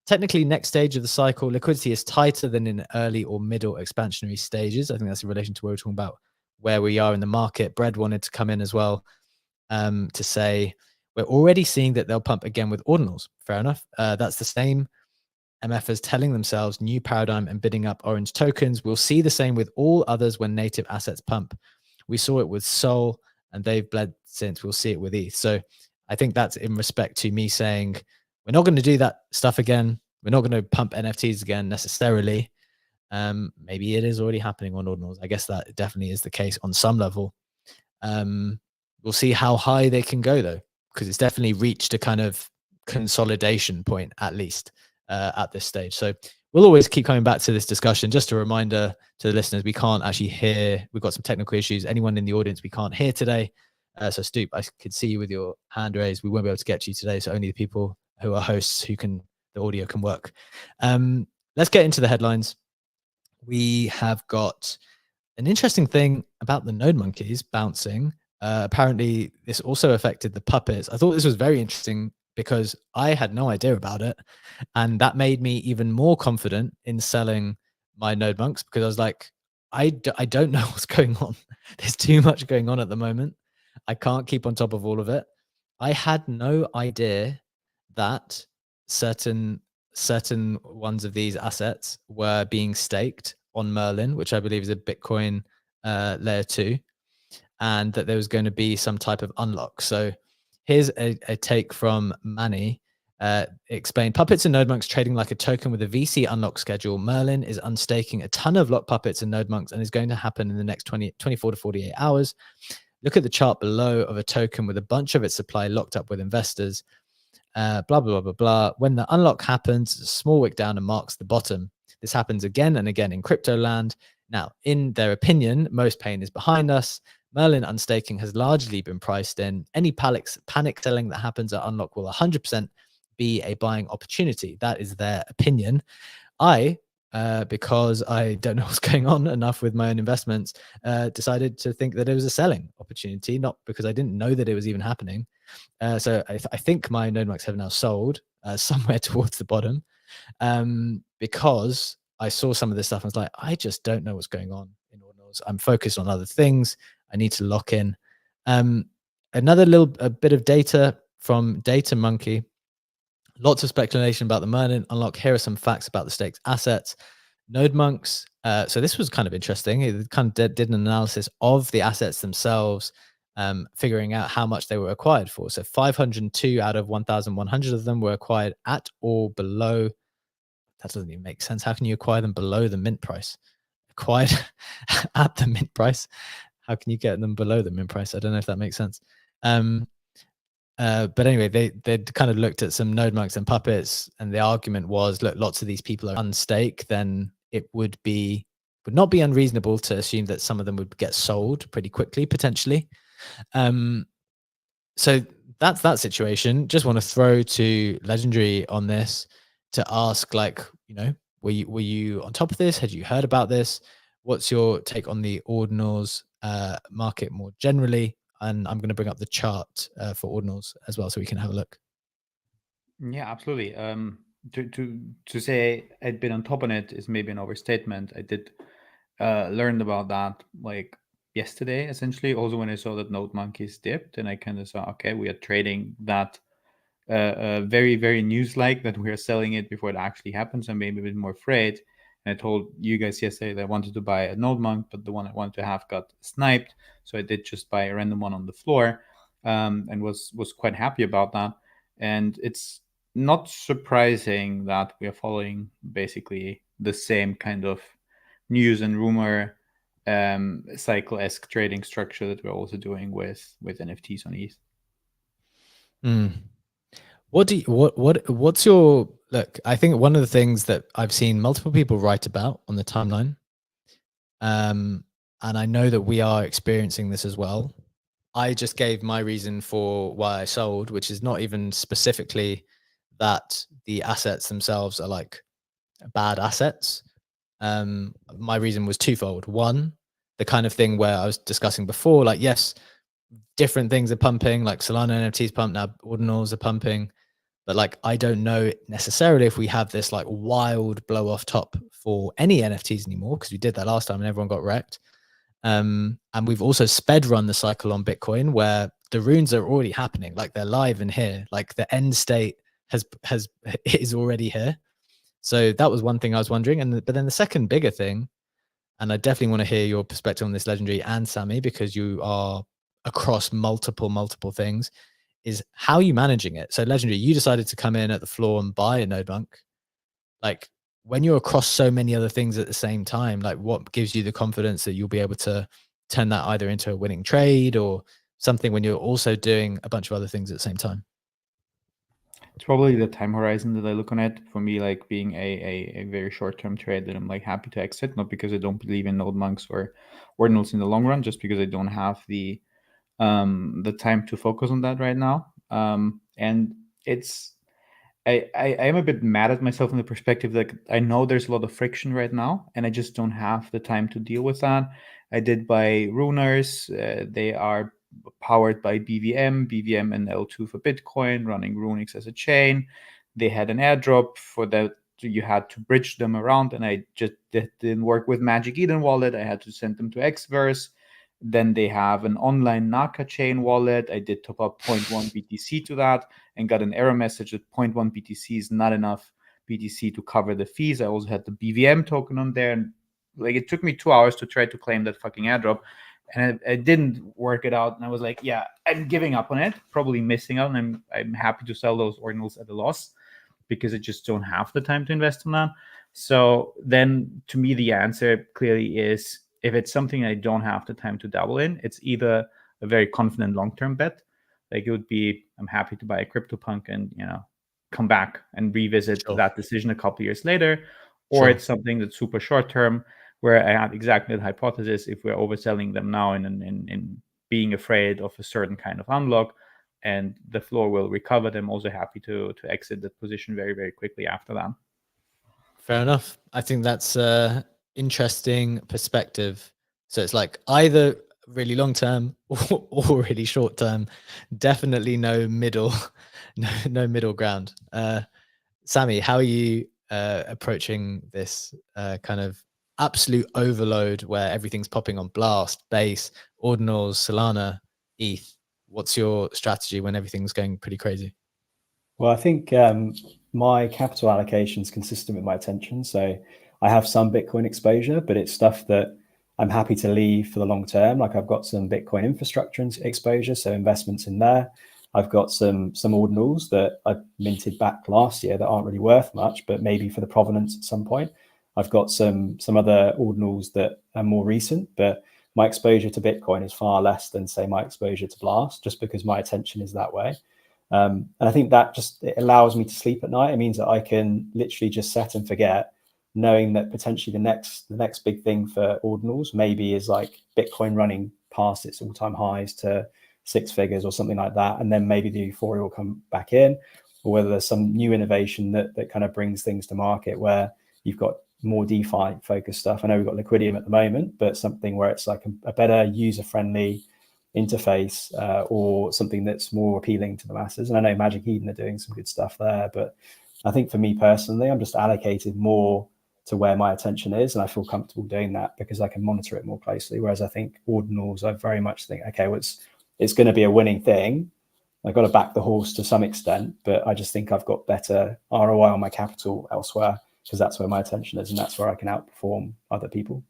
Technically, next stage of the cycle, liquidity is tighter than in early or middle expansionary stages. I think that's in relation to what we're talking about, where we are in the market. Brad wanted to come in as well to say, we're already seeing that they'll pump again with ordinals. Fair enough. That's the same. MFers telling themselves new paradigm and bidding up orange tokens. We'll see the same with all others when native assets pump. We saw it with Sol and they've bled since. We'll see it with ETH. So I think that's in respect to me saying, we're not going to do that stuff again. We're not going to pump NFTs again necessarily. Maybe it is already happening on ordinals. I guess that definitely is the case on some level. We'll see how high they can go though, because it's definitely reached a kind of consolidation point at least at this stage. So we'll always keep coming back to this discussion. Just a reminder to the listeners, we can't actually hear. We've got some technical issues. Anyone in the audience we can't hear today. So Stoop, I could see you with your hand raised. We won't be able to get to you today. So only the people who are hosts the audio can work. Let's get into the headlines. We have got an interesting thing about the node monkeys bouncing. Apparently, this also affected the puppets. I thought this was very interesting because I had no idea about it. And that made me even more confident in selling my node monks, because I was like, I don't know what's going on. There's too much going on at the moment. I can't keep on top of all of it. I had no idea that certain ones of these assets were being staked on Merlin, which I believe is a Bitcoin layer 2, and that there was going to be some type of unlock. So here's a take from Manny. Explain, puppets and node monks trading like a token with a VC unlock schedule. Merlin is unstaking a ton of lock puppets and node monks and is going to happen in the next 24 to 48 hours. Look at the chart below of a token with a bunch of its supply locked up with investors. Blah, blah, blah, blah, blah. When the unlock happens, a small wick down and marks the bottom. This happens again and again in crypto land. Now, in their opinion, most pain is behind us. Merlin unstaking has largely been priced in. Any panic selling that happens at unlock will 100% be a buying opportunity. That is their opinion. Because I don't know what's going on enough with my own investments, decided to think that it was a selling opportunity, not because I didn't know that it was even happening. So I think my node monks have now sold somewhere towards the bottom, because I saw some of this stuff and I was like, I just don't know what's going on in ordinals. I'm focused on other things. I need to lock in. Another a bit of data from Data Monkey. Lots of speculation about the Merlin unlock. Here are some facts about the staked assets. Node monks. So this was kind of interesting. It kind of did an analysis of the assets themselves, figuring out how much they were acquired for. So 502 out of 1,100 of them were acquired at or below. That doesn't even make sense. How can you acquire them below the mint price? Acquired at the mint price. How can you get them below the mint price? I don't know if that makes sense. But anyway, they kind of looked at some node monks and puppets, and the argument was, look, lots of these people are unstake, then it would not be unreasonable to assume that some of them would get sold pretty quickly, potentially. So that's that situation. Just want to throw to Legendary on this to ask, like, were you on top of this? Had you heard about this? What's your take on the ordinals market more generally? And I'm going to bring up the chart for ordinals as well, so we can have a look. Yeah, absolutely. To say I'd been on top of it is maybe an overstatement. I did learn about that like yesterday, essentially. Also, when I saw that Node Monkeys dipped, and I kind of saw, okay, we are trading that very, very news-like, that we are selling it before it actually happens. I'm maybe a bit more afraid. And I told you guys yesterday that I wanted to buy a node monk, but the one I wanted to have got sniped. So I did just buy a random one on the floor, and was quite happy about that. And it's not surprising that we are following basically the same kind of news and rumor cycle-esque trading structure that we're also doing with NFTs on ETH. What's your look? I think one of the things that I've seen multiple people write about on the timeline, and I know that we are experiencing this as well. I just gave my reason for why I sold, which is not even specifically that the assets themselves are like bad assets. My reason was twofold. One, the kind of thing where I was discussing before, like, yes, different things are pumping, like Solana NFTs pump, now ordinals are pumping. But like, I don't know necessarily if we have this like wild blow off top for any NFTs anymore, because we did that last time and everyone got wrecked. And we've also sped run the cycle on Bitcoin, where the runes are already happening, like they're live in here, like the end state is already here. So that was one thing I was wondering. But then the second bigger thing, and I definitely want to hear your perspective on this, Legendary and Sammy, because you are across multiple things, is how are you managing it? So Legendary, you decided to come in at the floor and buy a node monk. Like, when you're across so many other things at the same time, like, what gives you the confidence that you'll be able to turn that either into a winning trade or something when you're also doing a bunch of other things at the same time? It's probably the time horizon that I look on it. For me, like being a very short-term trade that I'm like happy to exit, not because I don't believe in node monks or ordinals in the long run, just because I don't have the time to focus on that right now. And it's I am a bit mad at myself in the perspective that I know there's a lot of friction right now, and I just don't have the time to deal with that. I did buy Runers. They are powered by BVM and L2 for Bitcoin, running Runix as a chain. They had an airdrop for that. You had to bridge them around, and I just didn't work with Magic Eden wallet. I had to send them to Xverse. Then they have an online Naka chain wallet. I did top up 0.1 BTC to that and got an error message that 0.1 BTC is not enough BTC to cover the fees. I also had the BVM token on there. And like it took me 2 hours to try to claim that fucking airdrop. And I didn't work it out. And I was like, yeah, I'm giving up on it, probably missing out. And I'm happy to sell those ordinals at a loss because I just don't have the time to invest in that. So then to me, the answer clearly is if it's something I don't have the time to dabble in, it's either a very confident long-term bet. Like it would be, I'm happy to buy a CryptoPunk and, come back and revisit that decision a couple years later, or it's something that's super short-term where I have exactly the hypothesis if we're overselling them now and being afraid of a certain kind of unlock and the floor will recover, then I'm also happy to exit that position very, very quickly after that. Fair enough. I think that's interesting perspective. So it's like either really long term or really short term. Definitely no middle, no middle ground. Sammy, how are you approaching this kind of absolute overload where everything's popping on Blast, Base, Ordinals, Solana, ETH? What's your strategy when everything's going pretty crazy? Well, I think my capital allocation is consistent with my attention. So I have some Bitcoin exposure, but it's stuff that I'm happy to leave for the long term. Like I've got some Bitcoin infrastructure exposure, so investments in there. I've got some ordinals that I minted back last year that aren't really worth much, but maybe for the provenance at some point. I've got some other ordinals that are more recent, but my exposure to Bitcoin is far less than, say, my exposure to Blast, just because my attention is that way. And I think that just it allows me to sleep at night. It means that I can literally just set and forget, knowing that potentially the next big thing for ordinals maybe is like Bitcoin running past its all-time highs to 6 figures or something like that, and then maybe the euphoria will come back in, or whether there's some new innovation that kind of brings things to market where you've got more DeFi focused stuff. I know we've got Liquidium at the moment, but something where it's like a better user-friendly interface or something that's more appealing to the masses. And I know Magic Eden are doing some good stuff there, but I think for me personally, I'm just allocated more to where my attention is, and I feel comfortable doing that because I can monitor it more closely. Whereas I think ordinals, I very much think, okay, well, it's going to be a winning thing. I've got to back the horse to some extent, but I just think I've got better ROI on my capital elsewhere because that's where my attention is, and that's where I can outperform other people.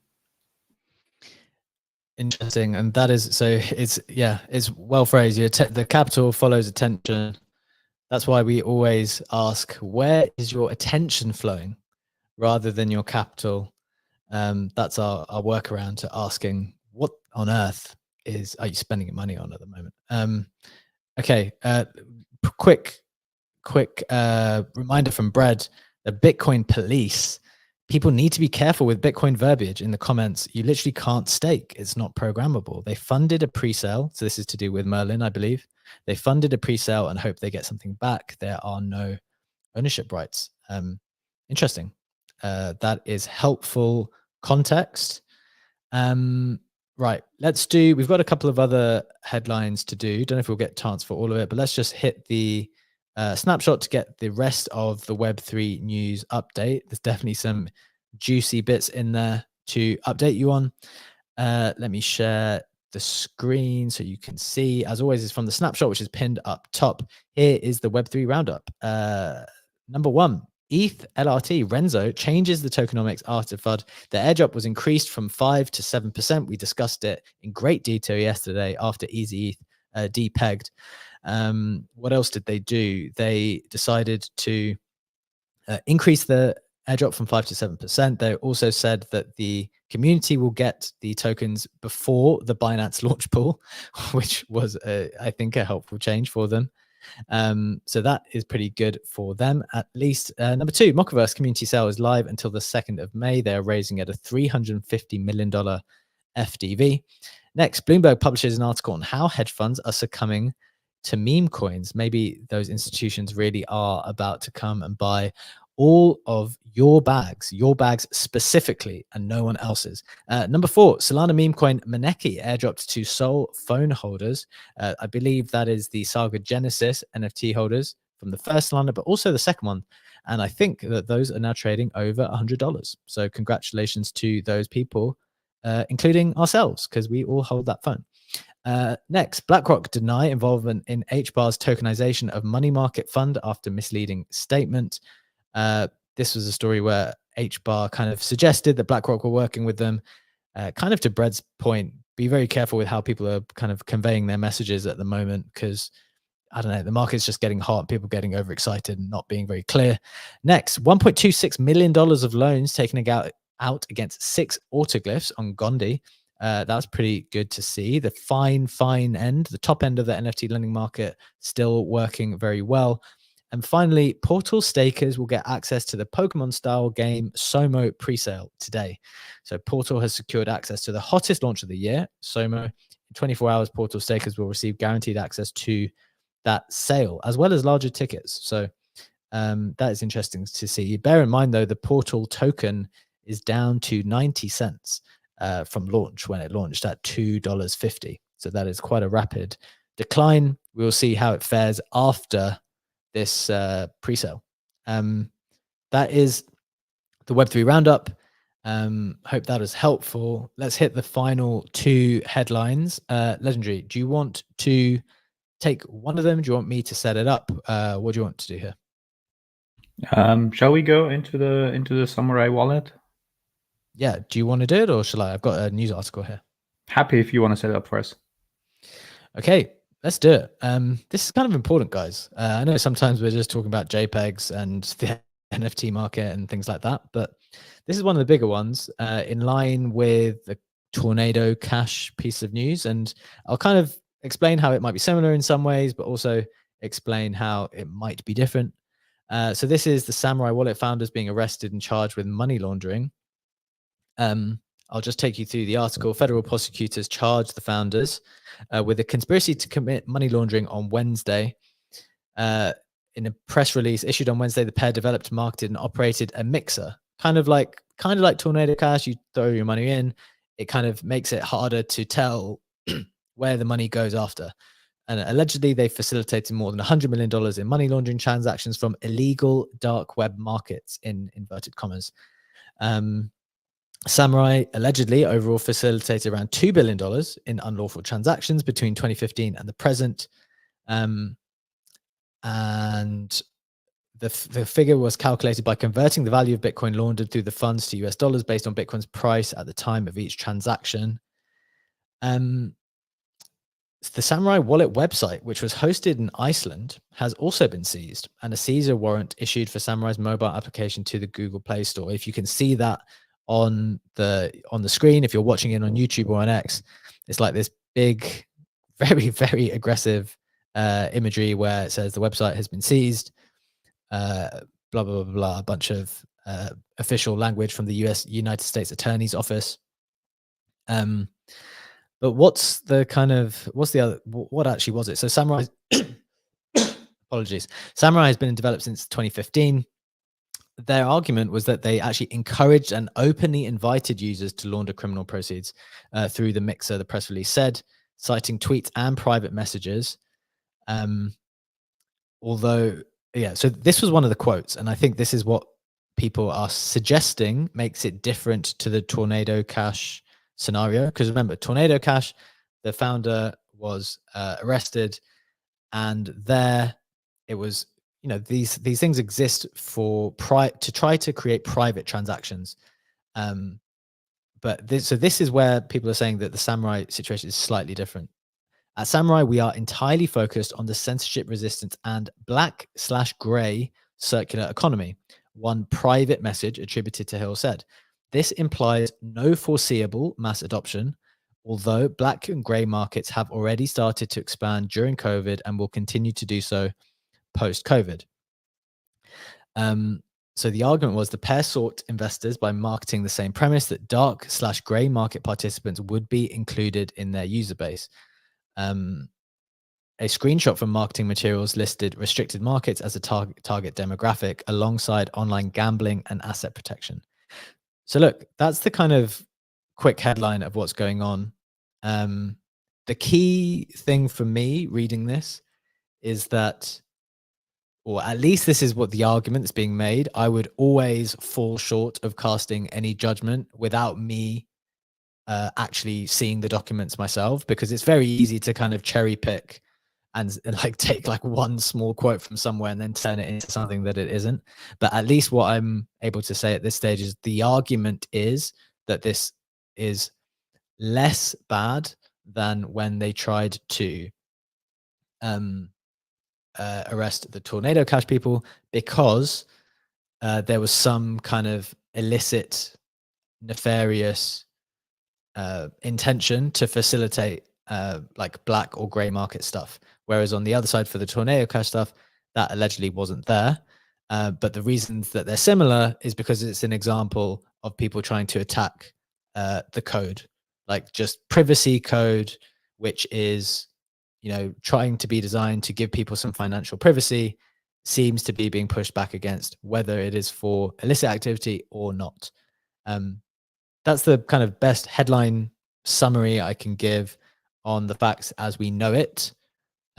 Interesting. And that is, so it's well phrased. The capital follows attention. That's why we always ask, where is your attention flowing rather than your capital? That's our workaround to asking, what on earth are you spending your money on at the moment? Okay. Quick reminder from Brad, the Bitcoin police. People need to be careful with Bitcoin verbiage in the comments. You literally can't stake. It's not programmable. They funded a pre-sale. So this is to do with Merlin, I believe. They funded a pre-sale and hope they get something back. There are no ownership rights. Interesting. That is helpful context. Right. We've got a couple of other headlines to do. Don't know if we'll get a chance for all of it, but let's just hit the snapshot to get the rest of the Web3 news update. There's definitely some juicy bits in there to update you on. Let me share the screen so you can see. As always, is from the snapshot, which is pinned up top. Here is the Web3 roundup. Number 1, ETH LRT Renzo changes the tokenomics after FUD. The airdrop was increased from 5 to 7%. We discussed it in great detail yesterday after Easy ETH depegged. What else did they do? They decided to increase the airdrop from 5 to 7%. They also said that the community will get the tokens before the Binance launch pool, which was, I think, a helpful change for them. So that is pretty good for them, at least. Number 2, Mockaverse community sale is live until the 2nd of May. They're raising at a $350 million FDV. Next, Bloomberg publishes an article on how hedge funds are succumbing to meme coins. Maybe those institutions really are about to come and buy all of your bags specifically, and no one else's. Number 4, Solana meme coin Maneki airdropped to Sol phone holders. I believe that is the Saga Genesis NFT holders from the first Solana, but also the second one. And I think that those are now trading over $100. So congratulations to those people, including ourselves, because we all hold that phone. Next, BlackRock deny involvement in HBAR's tokenization of money market fund after misleading statement. This was a story where HBAR kind of suggested that BlackRock were working with them. Kind of to Brett's point, be very careful with how people are kind of conveying their messages at the moment, because I don't know, the market's just getting hot, people getting overexcited and not being very clear. Next, $1.26 million of loans taken out against 6 autoglyphs on Gondi. That's pretty good to see. The fine end, the top end of the NFT lending market, still working very well. And finally, Portal stakers will get access to the Pokemon-style game Somo presale today. So Portal has secured access to the hottest launch of the year, Somo. In 24 hours, Portal stakers will receive guaranteed access to that sale, as well as larger tickets. So that is interesting to see. Bear in mind, though, the Portal token is down to 90 cents from launch, when it launched at $2.50. So that is quite a rapid decline. We'll see how it fares after this pre-sale. That is the Web3 Roundup. Hope that is helpful. Let's hit the final 2 headlines. Legendary, do you want to take one of them? Do you want me to set it up? What do you want to do here? Shall we go into the Samurai Wallet? Yeah, do you want to do it, or shall I? I've got a news article here. Happy if you want to set it up for us. Okay, let's do it. This is kind of important, guys. I know sometimes we're just talking about JPEGs and the NFT market and things like that, but this is one of the bigger ones, in line with the Tornado Cash piece of news. And I'll kind of explain how it might be similar in some ways, but also explain how it might be different. So this is the Samurai Wallet founders being arrested and charged with money laundering. I'll just take you through the article. Federal prosecutors charged the founders with a conspiracy to commit money laundering on Wednesday. In a press release issued on Wednesday, the pair developed, marketed, and operated a mixer, kind of like Tornado Cash. You throw your money in, it kind of makes it harder to tell where the money goes after. And allegedly, they facilitated more than $100 million in money laundering transactions from illegal dark web markets, in inverted commas. Samurai allegedly overall facilitated around $2 billion in unlawful transactions between 2015 and the present. And the figure was calculated by converting the value of Bitcoin laundered through the funds to US dollars based on Bitcoin's price at the time of each transaction. The Samurai Wallet website, which was hosted in Iceland, has also been seized, and a seizure warrant issued for Samurai's mobile application to the Google Play Store. If you can see that on the screen, if you're watching it on YouTube or on X, it's like this big, very, very aggressive imagery where it says the website has been seized, blah, blah, blah, blah, a bunch of official language from the United States Attorney's Office. But what actually was it? So Samurai, apologies. Samurai has been developed since 2015. Their argument was that they actually encouraged and openly invited users to launder criminal proceeds through the mixer, the press release said, citing tweets and private messages. So this was one of the quotes, and I think this is what people are suggesting makes it different to the Tornado Cash scenario. Because remember, Tornado Cash, the founder was arrested, and there it was, these things exist to try to create private transactions. But this is where people are saying that the Samurai situation is slightly different. At Samurai, we are entirely focused on the censorship resistance and black/gray circular economy, one private message attributed to Hill said. This implies no foreseeable mass adoption although black and gray markets have already started to expand during COVID and will continue to do so post-COVID. So the argument was the pair sought investors by marketing the same premise that dark/gray market participants would be included in their user base. A screenshot from marketing materials listed restricted markets as a target demographic alongside online gambling and asset protection. So look, that's the kind of quick headline of what's going on. The key thing for me reading this is that, or at least this is what the argument that's being made, I would always fall short of casting any judgment without me actually seeing the documents myself, because it's very easy to kind of cherry pick and like take like one small quote from somewhere and then turn it into something that it isn't. But at least what I'm able to say at this stage is the argument is that this is less bad than when they tried to arrest the Tornado Cash people, because there was some kind of illicit, nefarious intention to facilitate like black or gray market stuff. Whereas on the other side for the Tornado Cash stuff, that allegedly wasn't there. But the reasons that they're similar is because it's an example of people trying to attack the code, like just privacy code, which is, you know, trying to be designed to give people some financial privacy, seems to be being pushed back against, whether it is for illicit activity or not. That's the kind of best headline summary I can give on the facts as we know it.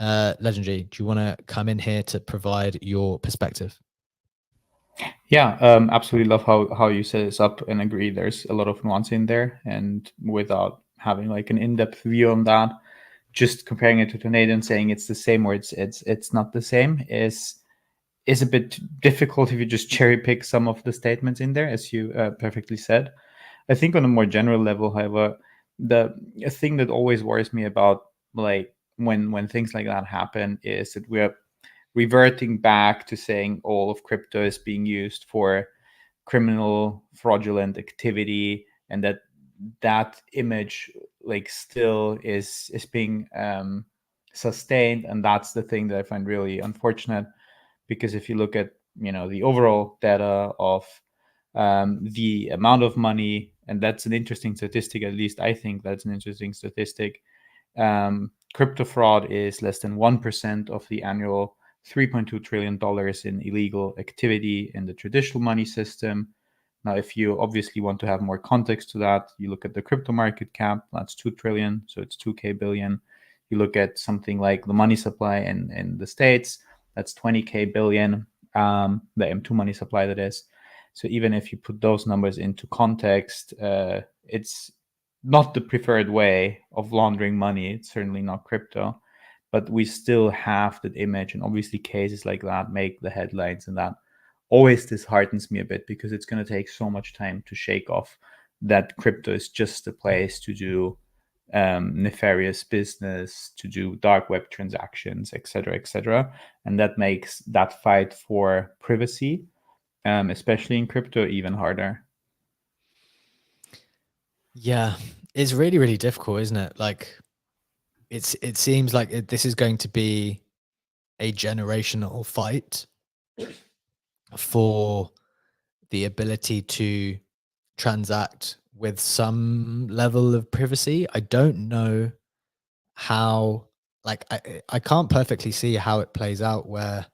Legendary, do you want to come in here to provide your perspective? Yeah, absolutely love how you set this up, and agree there's a lot of nuance in there. And without having like an in-depth view on that, just comparing it to Tornado and saying it's the same or it's not the same is a bit difficult if you just cherry pick some of the statements in there, as you perfectly said. I think on a more general level, however, the thing that always worries me about like when things like that happen is that we're reverting back to saying all of crypto is being used for criminal, fraudulent activity, and that image like still is being sustained. And that's the thing that I find really unfortunate, because if you look at, you know, the overall data of the amount of money, and that's an interesting statistic, at least I think that's an interesting statistic. Crypto fraud is less than 1% of the annual $3.2 trillion in illegal activity in the traditional money system. Now, if you obviously want to have more context to that, you look at the crypto market cap, that's 2 trillion, so it's 2K billion. You look at something like the money supply in the States, that's 20K billion, the M2 money supply, that is. So even if you put those numbers into context, it's not the preferred way of laundering money. It's certainly not crypto, but we still have that image. And obviously cases like that make the headlines, and that always disheartens me a bit, because it's going to take so much time to shake off that crypto is just a place to do nefarious business, to do dark web transactions, etc., etc. And that makes that fight for privacy, especially in crypto, even harder. Yeah, it's really, really difficult, isn't it? Like, it seems like this is going to be a generational fight for the ability to transact with some level of privacy. I don't know how, like, I can't perfectly see how it plays out, where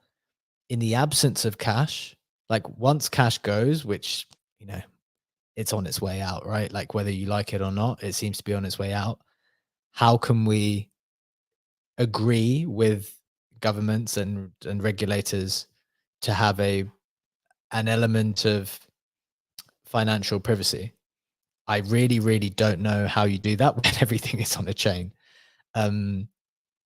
in the absence of cash, like once cash goes, which, you know, it's on its way out, right? Like whether you like it or not, it seems to be on its way out. How can we agree with governments and regulators to have an element of financial privacy? I really, really don't know how you do that when everything is on a chain.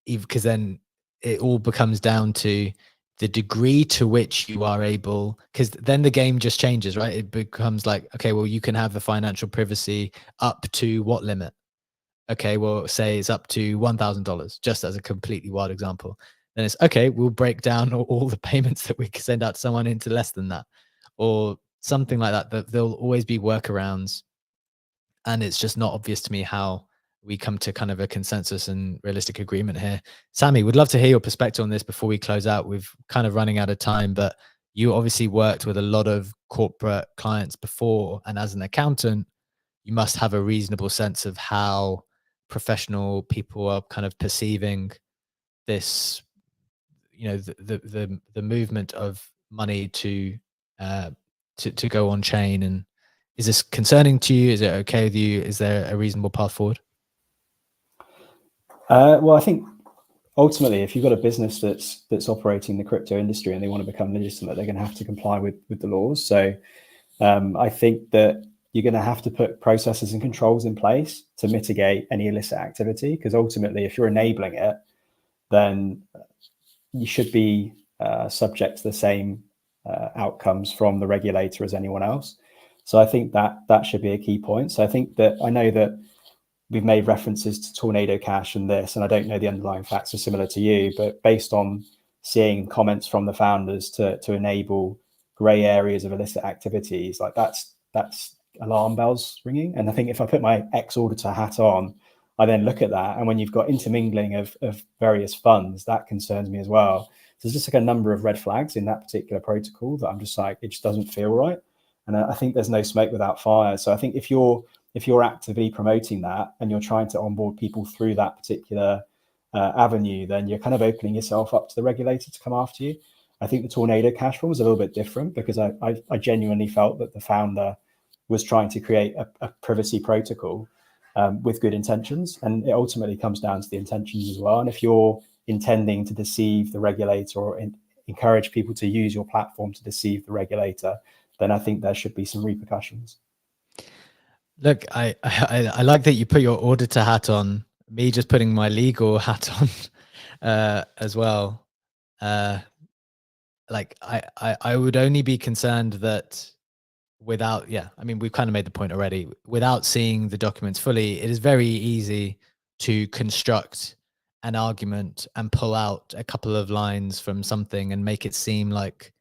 Because then it all becomes down to the degree to which you are able, because then the game just changes, right? It becomes like, okay, well, you can have the financial privacy up to what limit? Okay, well, say it's up to $1,000, just as a completely wild example. Then it's okay, we'll break down all the payments that we can send out to someone into less than that, or something like that. That there'll always be workarounds, and it's just not obvious to me how we come to kind of a consensus and realistic agreement here. Sammy, would love to hear your perspective on this before we close out. We've kind of running out of time, but you obviously worked with a lot of corporate clients before, and as an accountant, you must have a reasonable sense of how professional people are kind of perceiving this, you know, the movement of money to go on chain. And is this concerning to you? Is it okay with you? Is there a reasonable path forward? Well, I think ultimately, if you've got a business that's operating in the crypto industry and they want to become legitimate, they're going to have to comply with the laws. So I think that you're going to have to put processes and controls in place to mitigate any illicit activity, because ultimately, if you're enabling it, then you should be subject to the same outcomes from the regulator as anyone else. So I think that should be a key point. So I think that I know that we've made references to Tornado Cash and this, and I don't know the underlying facts are similar to you, but based on seeing comments from the founders to enable grey areas of illicit activities, like that's alarm bells ringing. And I think if I put my ex-auditor hat on, I then look at that, and when you've got intermingling of various funds, that concerns me as well. So there's just like a number of red flags in that particular protocol that I'm just like, it just doesn't feel right. And I think there's no smoke without fire. So I think if you're actively promoting that and you're trying to onboard people through that particular avenue, then you're kind of opening yourself up to the regulator to come after you. I think the Tornado Cash one was a little bit different, because I genuinely felt that the founder was trying to create a privacy protocol with good intentions, and it ultimately comes down to the intentions as well. And if you're intending to deceive the regulator or encourage people to use your platform to deceive the regulator, then I think there should be some repercussions. Look, I like that you put your auditor hat on. Me just putting my legal hat on as well. Like I would only be concerned that without, I mean, we've kind of made the point already. Without seeing the documents fully, it is very easy to construct an argument and pull out a couple of lines from something and make it seem like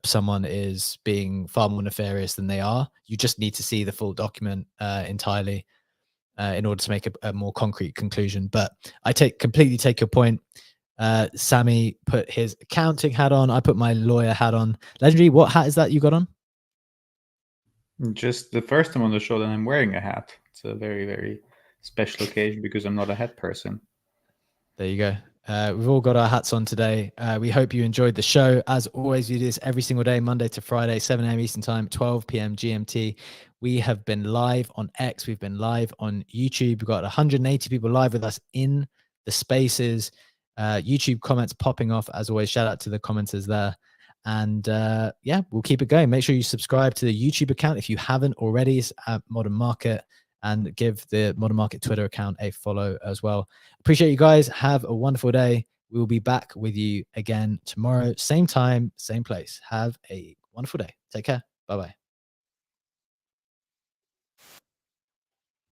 someone is being far more nefarious than they are. You just need to see the full document entirely in order to make a more concrete conclusion. But I completely take your point. Sammy put his accounting hat on. I put my lawyer hat on. Legendary, what hat is that you got on? Just the first time on the show that I'm wearing a hat. It's a very, very special occasion because I'm not a hat person. There you go. We've all got our hats on today. We hope you enjoyed the show. As always, we do this every single day, Monday to Friday, 7 a.m. Eastern Time, 12 p.m. GMT. We have been live on X. We've been live on YouTube. We've got 180 people live with us in the spaces. YouTube comments popping off. As always, shout out to the commenters there. And yeah, we'll keep it going. Make sure you subscribe to the YouTube account if you haven't already. It's at Modern Market. And give the Modern Market Twitter account a follow as well. Appreciate you guys. Have a wonderful day. We will be back with you again tomorrow. Same time, same place. Have a wonderful day. Take care. Bye-bye.